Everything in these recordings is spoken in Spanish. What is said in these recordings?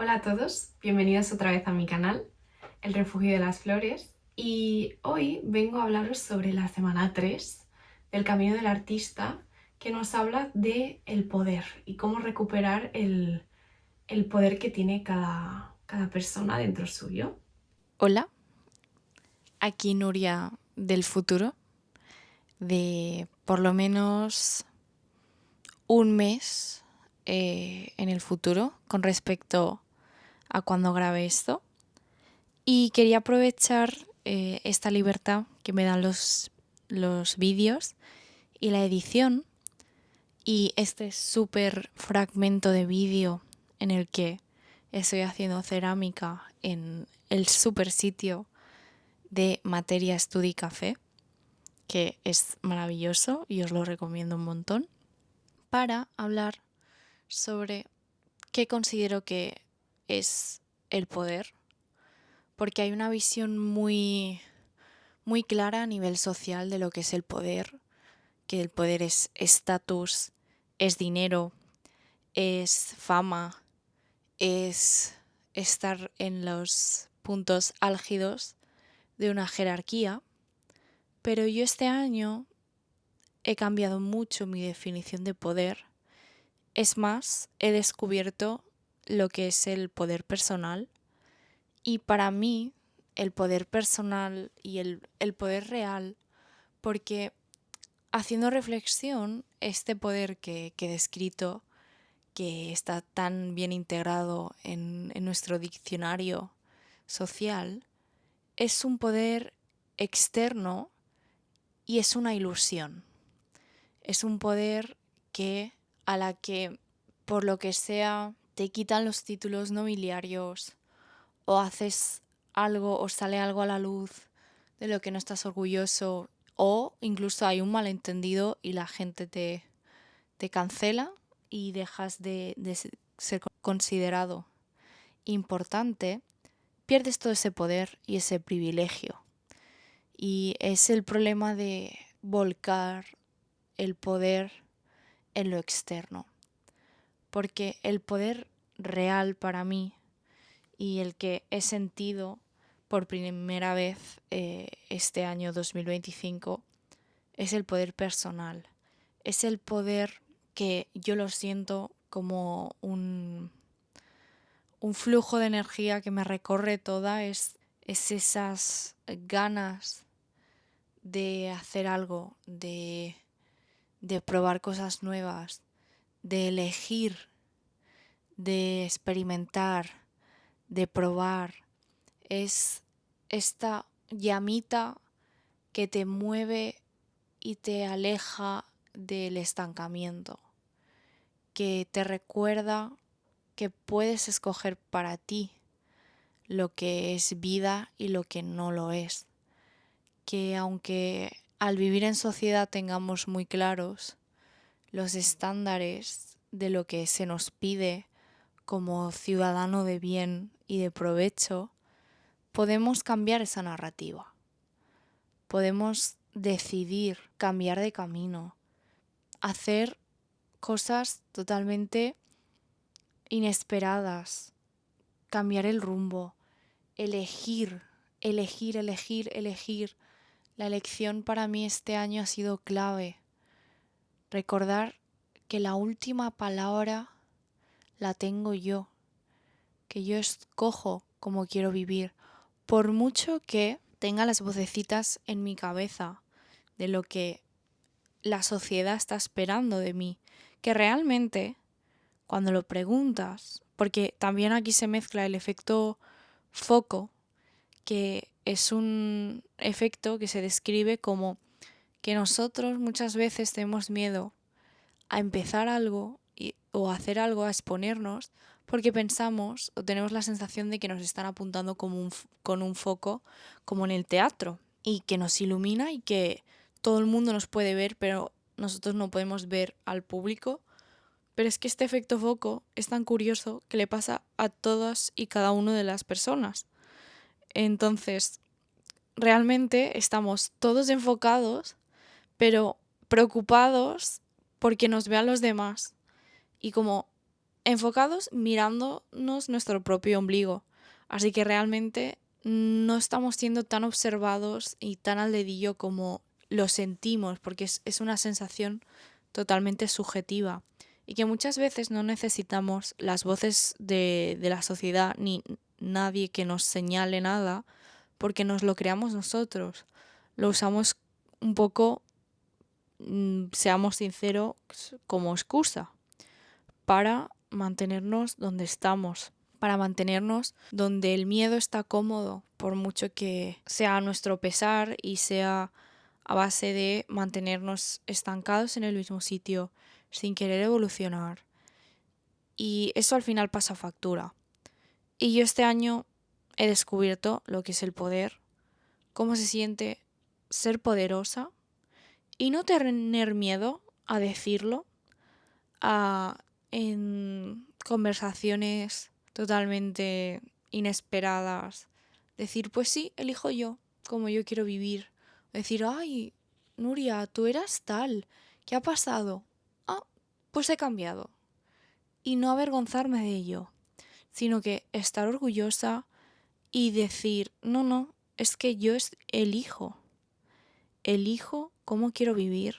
Hola a todos, bienvenidos otra vez a mi canal, El Refugio de las Flores, y hoy vengo a hablaros sobre la semana 3 del Camino del Artista, que nos habla de el poder y cómo recuperar el poder que tiene cada persona dentro suyo. Hola, aquí Nuria del futuro, de por lo menos un mes en el futuro con respecto a cuando grabé esto. Y quería aprovechar esta libertad que me dan los vídeos y la edición y este súper fragmento de vídeo en el que estoy haciendo cerámica en el súper sitio de Materia Studi Café, que es maravilloso y os lo recomiendo un montón, para hablar sobre qué considero que es el poder, porque hay una visión muy clara a nivel social de lo que es el poder, que el poder es estatus, es dinero, es fama, es estar en los puntos álgidos de una jerarquía. Pero yo este año he cambiado mucho mi definición de poder. Es más, he descubierto lo que es el poder personal, y para mí el poder personal y el poder real, porque haciendo reflexión, este poder que he descrito, que está tan bien integrado en nuestro diccionario social, es un poder externo y es una ilusión. Es un poder a la que, por lo que sea, te quitan los títulos nobiliarios o haces algo o sale algo a la luz de lo que no estás orgulloso, o incluso hay un malentendido y la gente te cancela y dejas de ser considerado importante, pierdes todo ese poder y ese privilegio. Y es el problema de volcar el poder en lo externo. Porque el poder real para mí, y el que he sentido por primera vez este año 2025, es el poder personal. Es el poder que yo lo siento como un flujo de energía que me recorre toda. Es esas ganas de hacer algo, de probar cosas nuevas, de elegir, de experimentar, de probar. Es esta llamita que te mueve y te aleja del estancamiento, que te recuerda que puedes escoger para ti lo que es vida y lo que no lo es. Que aunque al vivir en sociedad tengamos muy claros los estándares de lo que se nos pide como ciudadano de bien y de provecho, podemos cambiar esa narrativa. Podemos decidir cambiar de camino, hacer cosas totalmente inesperadas, cambiar el rumbo, elegir. La elección para mí este año ha sido clave. Recordar que la última palabra la tengo yo, que yo escojo cómo quiero vivir, por mucho que tenga las vocecitas en mi cabeza de lo que la sociedad está esperando de mí, que realmente, cuando lo preguntas, porque también aquí se mezcla el efecto foco, que es un efecto que se describe como que nosotros muchas veces tenemos miedo a empezar algo o a hacer algo, a exponernos, porque pensamos o tenemos la sensación de que nos están apuntando con un foco, como en el teatro, y que nos ilumina y que todo el mundo nos puede ver, pero nosotros no podemos ver al público. Pero es que este efecto foco es tan curioso que le pasa a todas y cada una de las personas. Entonces, realmente estamos todos enfocados, pero preocupados porque nos vean los demás. Y como enfocados mirándonos nuestro propio ombligo. Así que realmente no estamos siendo tan observados y tan al dedillo como lo sentimos, porque es una sensación totalmente subjetiva y que muchas veces no necesitamos las voces de la sociedad ni nadie que nos señale nada, porque nos lo creamos nosotros. Lo usamos un poco, seamos sinceros, como excusa para mantenernos donde estamos, para mantenernos donde el miedo está cómodo, por mucho que sea a nuestro pesar y sea a base de mantenernos estancados en el mismo sitio, sin querer evolucionar. Y eso al final pasa factura. Y yo este año he descubierto lo que es el poder, cómo se siente ser poderosa y no tener miedo a decirlo, en conversaciones totalmente inesperadas, decir, pues sí, elijo yo, como yo quiero vivir. Decir, ay, Nuria, tú eras tal, ¿qué ha pasado? Ah, pues he cambiado. Y no avergonzarme de ello, sino que estar orgullosa y decir, no, es que yo elijo cómo quiero vivir.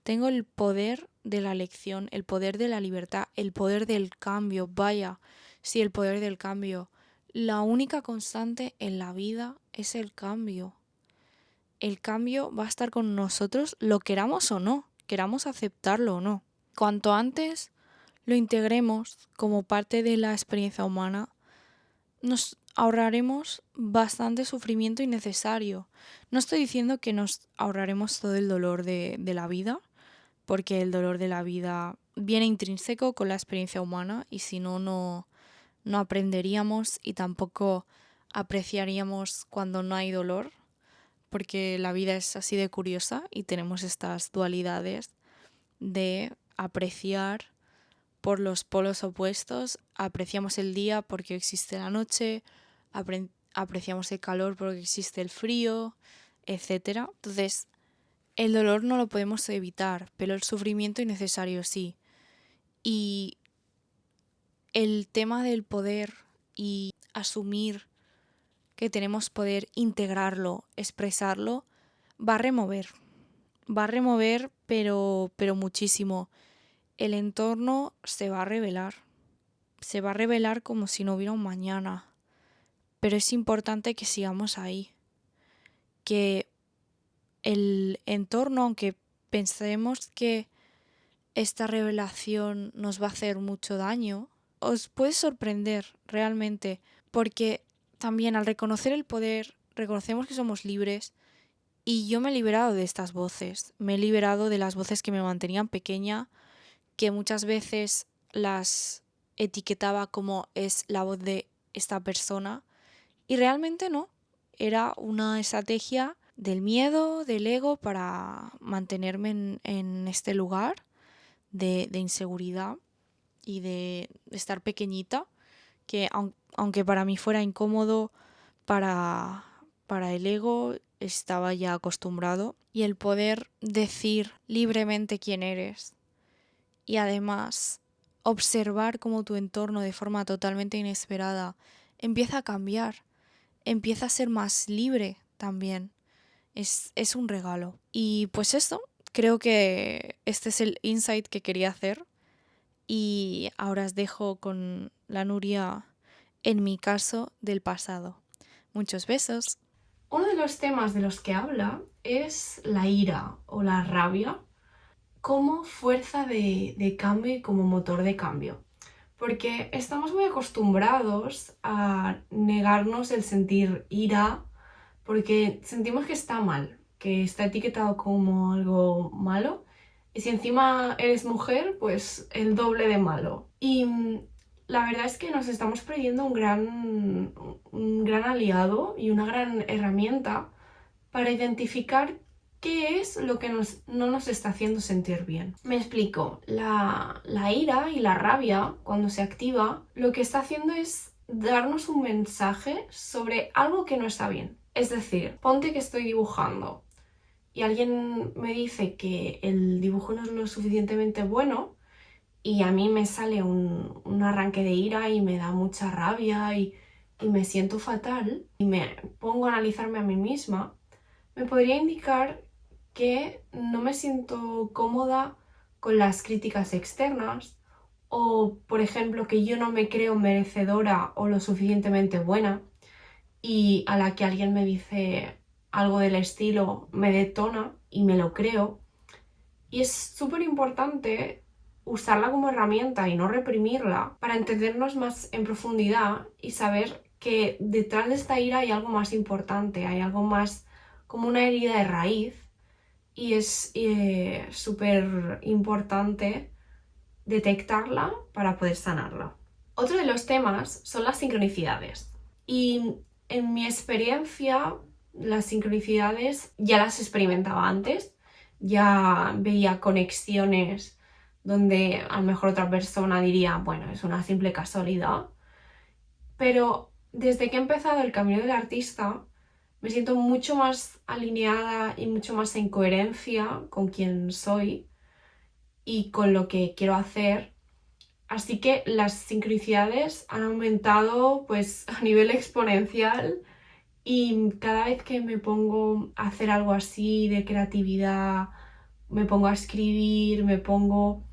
Tengo el poder de la elección, el poder de la libertad, el poder del cambio. Vaya, sí, el poder del cambio. La única constante en la vida es el cambio. El cambio va a estar con nosotros, lo queramos o no, queramos aceptarlo o no. Cuanto antes lo integremos como parte de la experiencia humana, nos ahorraremos bastante sufrimiento innecesario. No estoy diciendo que nos ahorraremos todo el dolor de la vida, porque el dolor de la vida viene intrínseco con la experiencia humana y si no, no aprenderíamos y tampoco apreciaríamos cuando no hay dolor, porque la vida es así de curiosa y tenemos estas dualidades de apreciar por los polos opuestos. Apreciamos el día porque existe la noche, apreciamos el calor porque existe el frío, etc. Entonces, el dolor no lo podemos evitar, pero el sufrimiento innecesario sí. Y el tema del poder y asumir que tenemos poder, integrarlo, expresarlo, va a remover. Va a remover, pero muchísimo. El entorno se va a revelar. Se va a revelar como si no hubiera un mañana. Pero es importante que sigamos ahí. Que el entorno, aunque pensemos que esta revelación nos va a hacer mucho daño, os puede sorprender realmente, porque también al reconocer el poder, reconocemos que somos libres y yo me he liberado de estas voces, me he liberado de las voces que me mantenían pequeña, que muchas veces las etiquetaba como es la voz de esta persona y realmente no, era una estrategia del miedo, del ego para mantenerme en este lugar de inseguridad y de estar pequeñita, que aunque para mí fuera incómodo, para el ego estaba ya acostumbrado. Y el poder decir libremente quién eres y además observar cómo tu entorno de forma totalmente inesperada empieza a cambiar, empieza a ser más libre también. Es un regalo. Y pues esto, creo que este es el insight que quería hacer. Y ahora os dejo con la Nuria, en mi caso, del pasado. Muchos besos. Uno de los temas de los que habla es la ira o la rabia como fuerza de cambio y como motor de cambio. Porque estamos muy acostumbrados a negarnos el sentir ira porque sentimos que está mal, que está etiquetado como algo malo. Y si encima eres mujer, pues el doble de malo. Y la verdad es que nos estamos perdiendo un gran aliado y una gran herramienta para identificar qué es lo que no nos está haciendo sentir bien. Me explico. La ira y la rabia, cuando se activa, lo que está haciendo es darnos un mensaje sobre algo que no está bien. Es decir, ponte que estoy dibujando y alguien me dice que el dibujo no es lo suficientemente bueno y a mí me sale un arranque de ira y me da mucha rabia y me siento fatal y me pongo a analizarme a mí misma, me podría indicar que no me siento cómoda con las críticas externas o, por ejemplo, que yo no me creo merecedora o lo suficientemente buena y a la que alguien me dice algo del estilo me detona y me lo creo. Y es súper importante usarla como herramienta y no reprimirla para entendernos más en profundidad y saber que detrás de esta ira hay algo más importante, hay algo más como una herida de raíz y es súper importante detectarla para poder sanarla. Otro de los temas son las sincronicidades y en mi experiencia las sincronicidades ya las experimentaba antes, ya veía conexiones donde a lo mejor otra persona diría, bueno, es una simple casualidad, pero desde que he empezado el camino del artista me siento mucho más alineada y mucho más en coherencia con quien soy y con lo que quiero hacer. Así que las sincronicidades han aumentado pues a nivel exponencial y cada vez que me pongo a hacer algo así de creatividad, me pongo a escribir, me pongo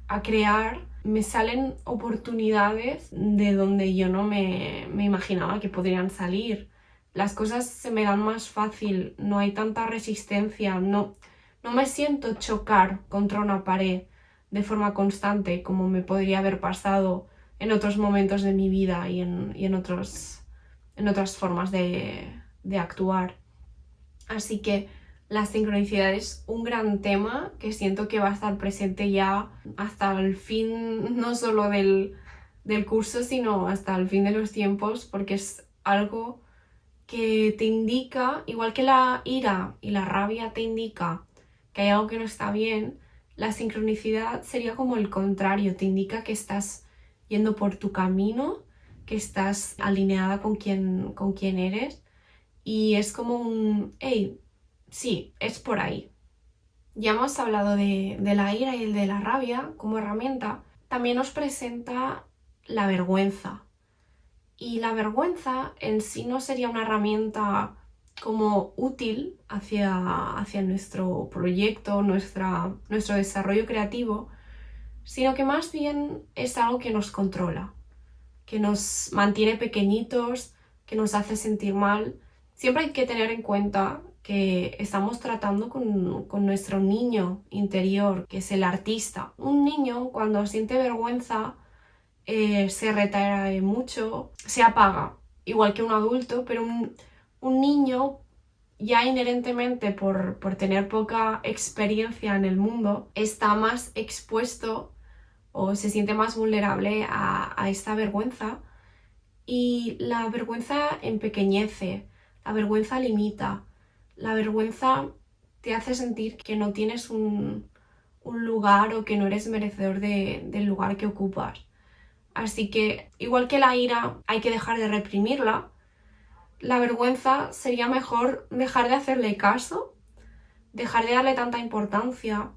a crear, me salen oportunidades de donde yo no me imaginaba que podrían salir. Las cosas se me dan más fácil, no hay tanta resistencia, no me siento chocar contra una pared de forma constante como me podría haber pasado en otros momentos de mi vida y en otras formas de actuar. Así que la sincronicidad es un gran tema que siento que va a estar presente ya hasta el fin, no solo del curso, sino hasta el fin de los tiempos, porque es algo que te indica, igual que la ira y la rabia te indica que hay algo que no está bien, la sincronicidad sería como el contrario, te indica que estás yendo por tu camino, que estás alineada con quien eres y es como un, hey, sí, es por ahí. Ya hemos hablado de la ira y de la rabia como herramienta, también nos presenta la vergüenza. Y la vergüenza en sí no sería una herramienta como útil hacia nuestro proyecto, nuestro desarrollo creativo, sino que más bien es algo que nos controla, que nos mantiene pequeñitos, que nos hace sentir mal. Siempre hay que tener en cuenta que estamos tratando con nuestro niño interior, que es el artista. Un niño cuando siente vergüenza se retrae mucho, se apaga, igual que un adulto, pero un niño ya inherentemente por tener poca experiencia en el mundo, está más expuesto o se siente más vulnerable a esta vergüenza y la vergüenza empequeñece, la vergüenza limita, la vergüenza te hace sentir que no tienes un lugar o que no eres merecedor del lugar que ocupas. Así que, igual que la ira hay que dejar de reprimirla, la vergüenza sería mejor dejar de hacerle caso, dejar de darle tanta importancia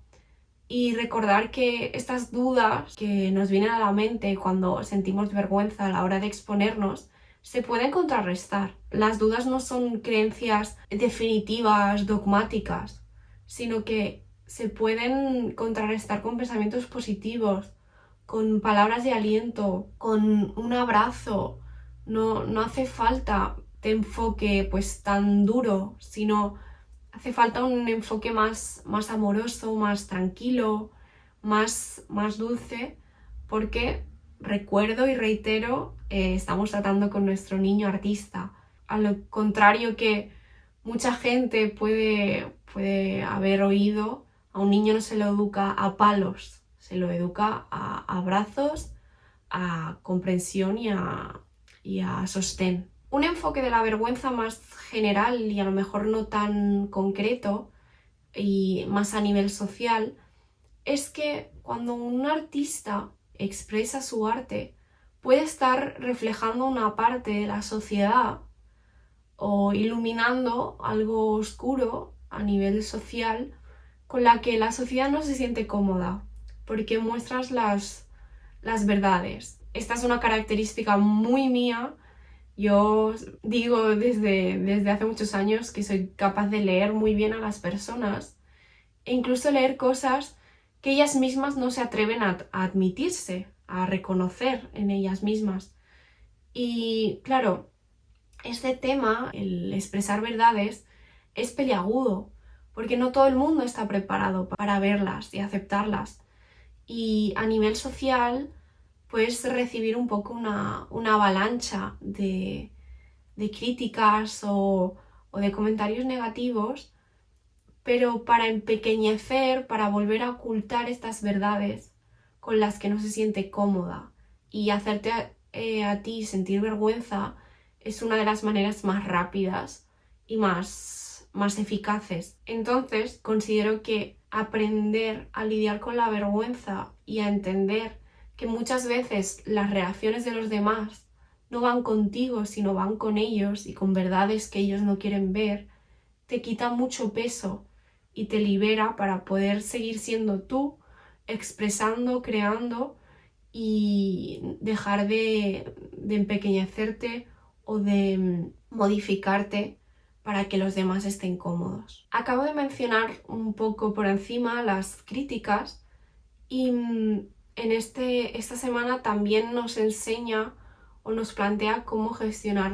y recordar que estas dudas que nos vienen a la mente cuando sentimos vergüenza a la hora de exponernos se pueden contrarrestar. Las dudas no son creencias definitivas, dogmáticas, sino que se pueden contrarrestar con pensamientos positivos, con palabras de aliento, con un abrazo. No hace falta de enfoque pues tan duro, sino hace falta un enfoque más amoroso, más tranquilo, más dulce, porque recuerdo y reitero, estamos tratando con nuestro niño artista. A lo contrario que mucha gente puede haber oído, a un niño no se lo educa a palos, se lo educa a abrazos, a comprensión y a sostén. Un enfoque de la vergüenza más general y a lo mejor no tan concreto y más a nivel social es que cuando un artista expresa su arte puede estar reflejando una parte de la sociedad o iluminando algo oscuro a nivel social con la que la sociedad no se siente cómoda porque muestras las las verdades. Esta es una característica muy mía. Yo digo desde hace muchos años que soy capaz de leer muy bien a las personas e incluso leer cosas que ellas mismas no se atreven a admitirse, a reconocer en ellas mismas. Y claro, este tema, el expresar verdades, es peliagudo, porque no todo el mundo está preparado para verlas y aceptarlas. Y a nivel social puedes recibir un poco una avalancha de críticas o de comentarios negativos, pero para empequeñecer, para volver a ocultar estas verdades con las que no se siente cómoda y hacerte a ti sentir vergüenza es una de las maneras más rápidas y más eficaces. Entonces, considero que aprender a lidiar con la vergüenza y a entender que muchas veces las reacciones de los demás no van contigo, sino van con ellos y con verdades que ellos no quieren ver, te quita mucho peso y te libera para poder seguir siendo tú, expresando, creando y dejar de empequeñecerte o de modificarte para que los demás estén cómodos. Acabo de mencionar un poco por encima las críticas y esta semana también nos enseña o nos plantea cómo gestionar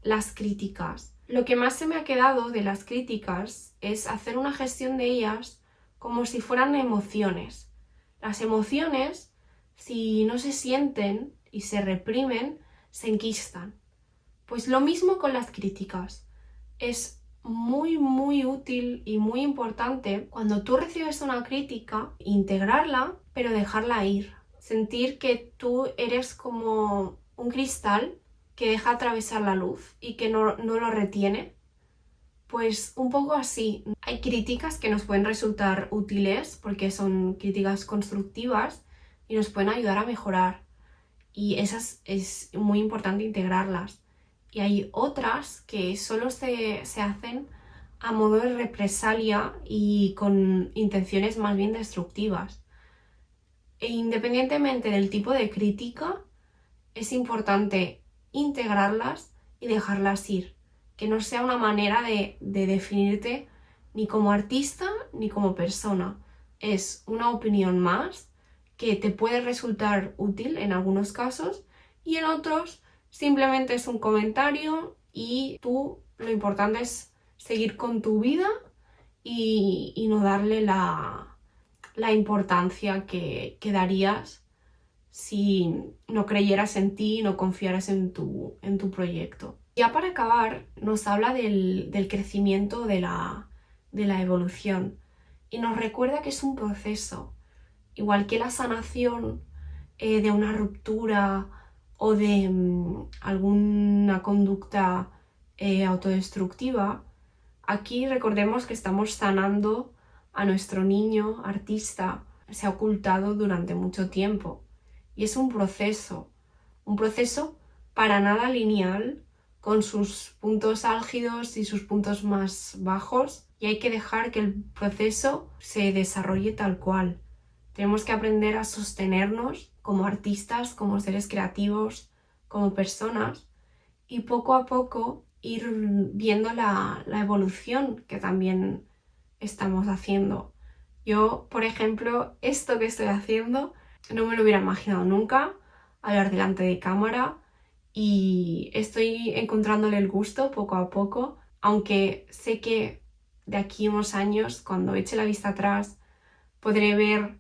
las críticas. Lo que más se me ha quedado de las críticas es hacer una gestión de ellas como si fueran emociones. Las emociones, si no se sienten y se reprimen, se enquistan. Pues lo mismo con las críticas. Es muy útil y muy importante cuando tú recibes una crítica, integrarla, pero dejarla ir. Sentir que tú eres como un cristal que deja atravesar la luz y que no lo retiene. Pues un poco así. Hay críticas que nos pueden resultar útiles porque son críticas constructivas y nos pueden ayudar a mejorar. Y esas es muy importante integrarlas. Y hay otras que solo se hacen a modo de represalia y con intenciones más bien destructivas. E independientemente del tipo de crítica, es importante integrarlas y dejarlas ir. Que no sea una manera de definirte ni como artista ni como persona. Es una opinión más que te puede resultar útil en algunos casos y en otros simplemente es un comentario y tú lo importante es seguir con tu vida y no darle la importancia que darías si no creyeras en ti y no confiaras en tu proyecto. Ya para acabar, nos habla del crecimiento, de la evolución y nos recuerda que es un proceso. Igual que la sanación de una ruptura o de alguna conducta autodestructiva, aquí recordemos que estamos sanando a nuestro niño artista. Se ha ocultado durante mucho tiempo y es un proceso para nada lineal, con sus puntos álgidos y sus puntos más bajos, y hay que dejar que el proceso se desarrolle tal cual. Tenemos que aprender a sostenernos como artistas, como seres creativos, como personas, y poco a poco ir viendo la evolución que también estamos haciendo. Yo, por ejemplo, esto que estoy haciendo no me lo hubiera imaginado nunca, hablar delante de cámara, y estoy encontrándole el gusto poco a poco, aunque sé que de aquí a unos años, cuando eche la vista atrás, podré ver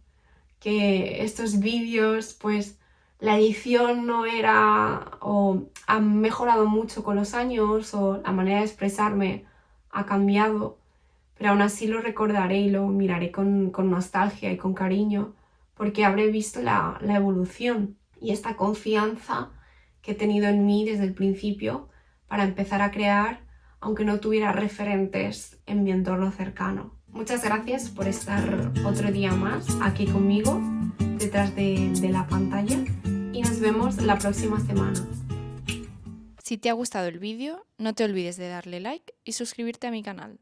que estos vídeos, pues la edición no era, o ha mejorado mucho con los años, o la manera de expresarme ha cambiado, pero aún así lo recordaré y lo miraré con nostalgia y con cariño, porque habré visto la evolución y esta confianza que he tenido en mí desde el principio para empezar a crear, aunque no tuviera referentes en mi entorno cercano. Muchas gracias por estar otro día más aquí conmigo, detrás de la pantalla, y nos vemos la próxima semana. Si te ha gustado el vídeo, no te olvides de darle like y suscribirte a mi canal.